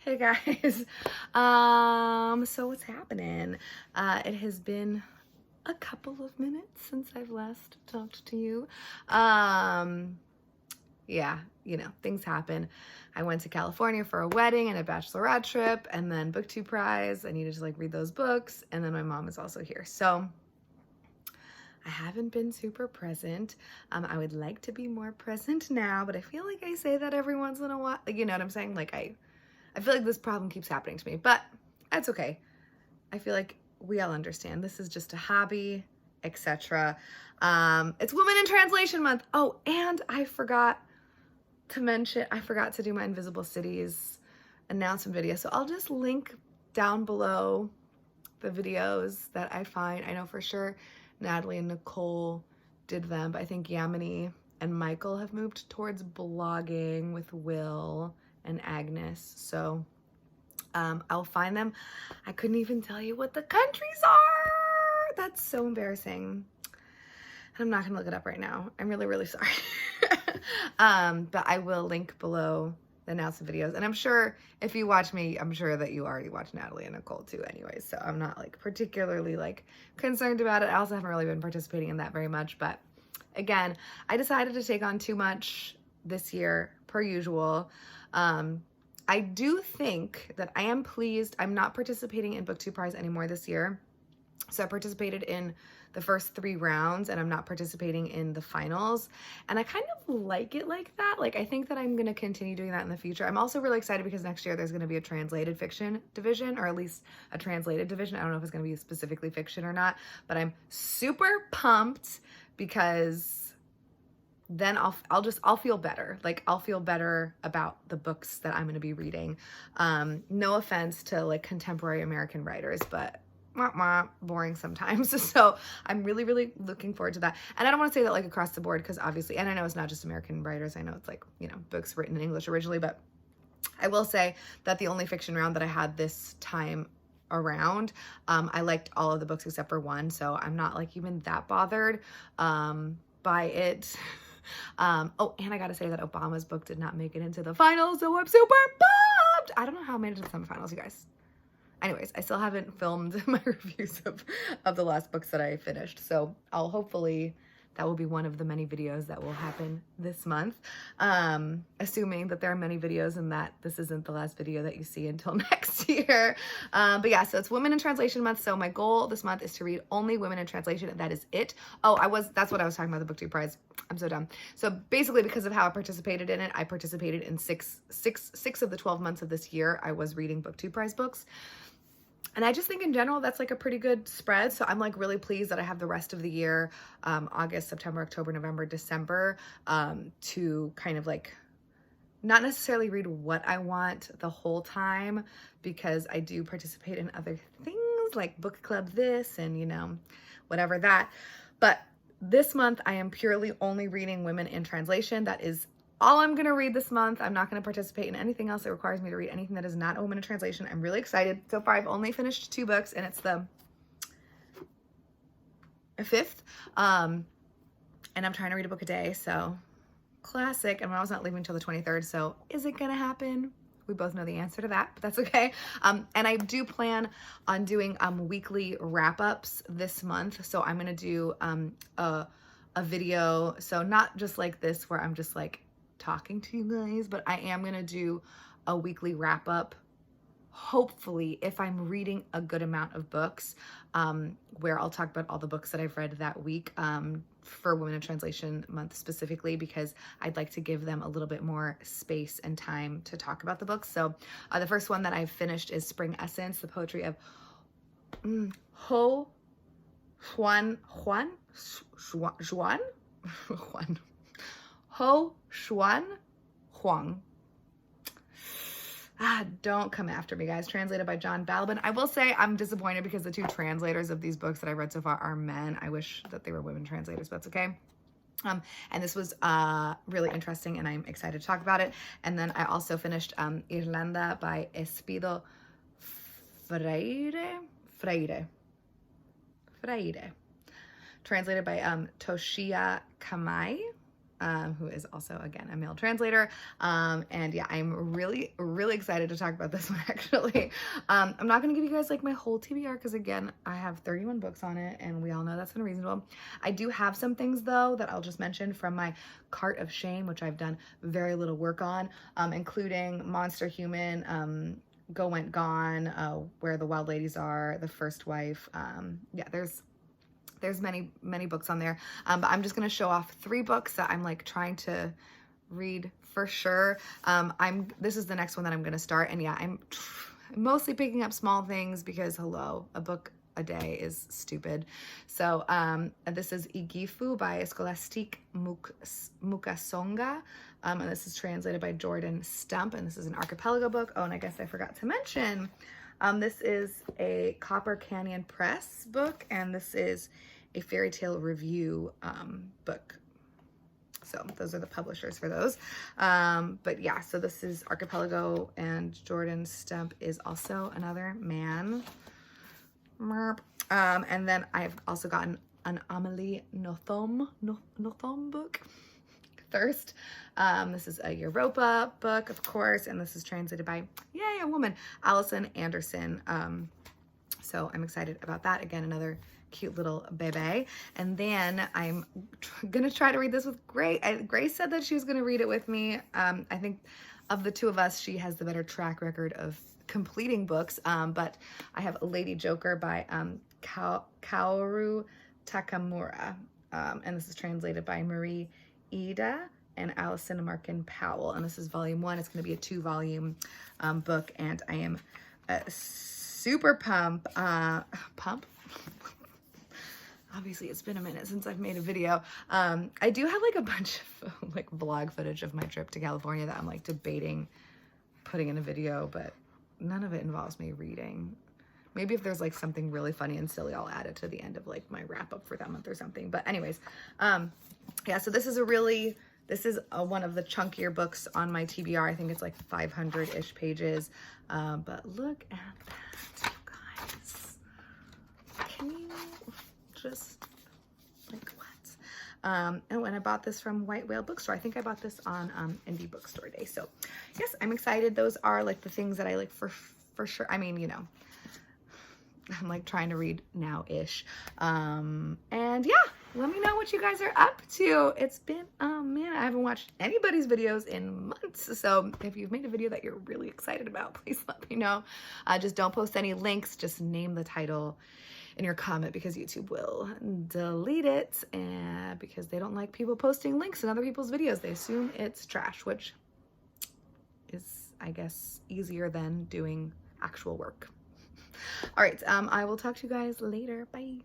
Hey guys. So what's happening? It has been a couple of minutes since I've last talked to you. Yeah, things happen. I went to California for a wedding and a bachelorette trip and then BookTube prize. I needed to read those books, and then my mom is also here. So I haven't been super present. I would like to be more present now, but I feel like I say that every once in a while. You know what I'm saying? I feel like this problem keeps happening to me, but that's okay. I feel like we all understand. This is just a hobby, etc. It's Women in Translation Month. Oh, and I forgot to do my Invisible Cities announcement video. So I'll just link down below the videos that I find. I know for sure Natalie and Nicole did them, but I think Yamini and Michael have moved towards blogging with Will and Agnes. So I'll find them. I couldn't even tell you what the countries are. That's so embarrassing. I'm not gonna look it up right now. I'm really, really sorry. But I will link below the announcement videos. And I'm sure if you watch me, I'm sure that you already watched Natalie and Nicole too anyways. So I'm not particularly concerned about it. I also haven't really been participating in that very much. But again, I decided to take on too much this year per usual. I do think that I am pleased. I'm not participating in BookTube Prize anymore this year. So I participated in the first 3 rounds and I'm not participating in the finals. And I kind of like it like that. I think that I'm going to continue doing that in the future. I'm also really excited because next year there's going to be a translated fiction division, or at least a translated division. I don't know if it's going to be specifically fiction or not, but I'm super pumped because then I'll feel better. I'll feel better about the books that I'm going to be reading. No offense to contemporary American writers, but boring sometimes. So I'm really, really looking forward to that. And I don't want to say that across the board, because obviously, and I know it's not just American writers. I know it's books written in English originally, but I will say that the only fiction round that I had this time around, I liked all of the books except for one. So I'm not even that bothered by it. Oh, and I gotta say that Obama's book did not make it into the finals, so I'm super bummed. I don't know how I made it to the semifinals, you guys. Anyways, I still haven't filmed my reviews of the last books that I finished, so I'll hopefully, that will be one of the many videos that will happen this month, assuming that there are many videos and that this isn't the last video that you see until next year. But yeah, so it's Women in Translation Month. So my goal this month is to read only women in translation, and that is it. Oh, that's what I was talking about, the BookTube Prize. I'm so dumb. So basically, because of how I participated in it, I participated in six of the 12 months of this year. I was reading BookTube Prize books. And I just think in general, that's a pretty good spread. So I'm really pleased that I have the rest of the year, August, September, October, November, December, to kind of not necessarily read what I want the whole time, because I do participate in other things like book club this and, whatever that. But this month I am purely only reading women in translation. That is all I'm going to read this month. I'm not going to participate in anything else that requires me to read anything that is not a woman in translation. I'm really excited. So far, I've only finished 2 books, and it's the 5th. And I'm trying to read a book a day, so classic. And I was not leaving until the 23rd, so is it going to happen? We both know the answer to that, but that's okay. And I do plan on doing weekly wrap-ups this month. So I'm going to do a video, so not just like this where I'm just talking to you guys, but I am gonna do a weekly wrap up, hopefully, if I'm reading a good amount of books, where I'll talk about all the books that I've read that week, for Women in Translation Month specifically, because I'd like to give them a little bit more space and time to talk about the books. So the first one that I've finished is Spring Essence, the poetry of Ho Xuan Ho Xuan Huang. Don't come after me, guys. Translated by John Balbin. I will say I'm disappointed because the 2 translators of these books that I've read so far are men. I wish that they were women translators, but that's okay. And this was really interesting, and I'm excited to talk about it. And then I also finished Irlanda by Espido Freire. Translated by Toshia Kamai. who is also, again, a male translator. And yeah, I'm really, really excited to talk about this one, actually. I'm not going to give you guys like my whole TBR because, again, I have 31 books on it, and we all know that's unreasonable. I do have some things, though, that I'll just mention from my cart of shame, which I've done very little work on, including Monster Human, Go Went Gone, Where the Wild Ladies Are, The First Wife. Yeah, there's many books on there, but I'm just gonna show off 3 books that I'm like trying to read for sure. This is the next one that I'm gonna start, and yeah, I'm mostly picking up small things because hello, a book a day is stupid. So this is Igifu by Scholastique Mukasonga, and this is translated by Jordan Stump, and this is an archipelago book. Oh, and I guess I forgot to mention, this is a Copper Canyon Press book, and this is a fairy tale review book. So those are the publishers for those. But yeah, so this is Archipelago, and Jordan Stump is also another man. And then I've also gotten an Amelie Nothomb book, Thirst. This is a Europa book, of course, and this is translated by, yay, a woman, Allison Anderson. So I'm excited about that. Again, another cute little bebe. And then I'm gonna try to read this with Grace. Grace said that she was gonna read it with me. I think of the two of us, she has the better track record of completing books, but I have Lady Joker by Kaoru Takamura, and this is translated by Marie Ida and Allison Markin Powell, and this is volume 1. It's going to be a 2-volume book, and I am super pumped. Obviously, it's been a minute since I've made a video. I do have like a bunch of like vlog footage of my trip to California that I'm like debating putting in a video, but none of it involves me reading. Maybe if there's like something really funny and silly, I'll add it to the end of like my wrap up for that month or something. But anyways, yeah, so this is one of the chunkier books on my TBR. I think it's like 500-ish pages. But look at that, you guys. Can you just, like, what? And when I bought this from White Whale Bookstore, I think I bought this on Indie Bookstore Day. So yes, I'm excited. Those are like the things that I like for sure. I mean, you know, I'm like trying to read now-ish. And yeah, let me know what you guys are up to. It's been, man, I haven't watched anybody's videos in months. So if you've made a video that you're really excited about, please let me know. Just don't post any links. Just name the title in your comment because YouTube will delete it, and because they don't like people posting links in other people's videos. They assume it's trash, which is, I guess, easier than doing actual work. All right, I will talk to you guys later. Bye.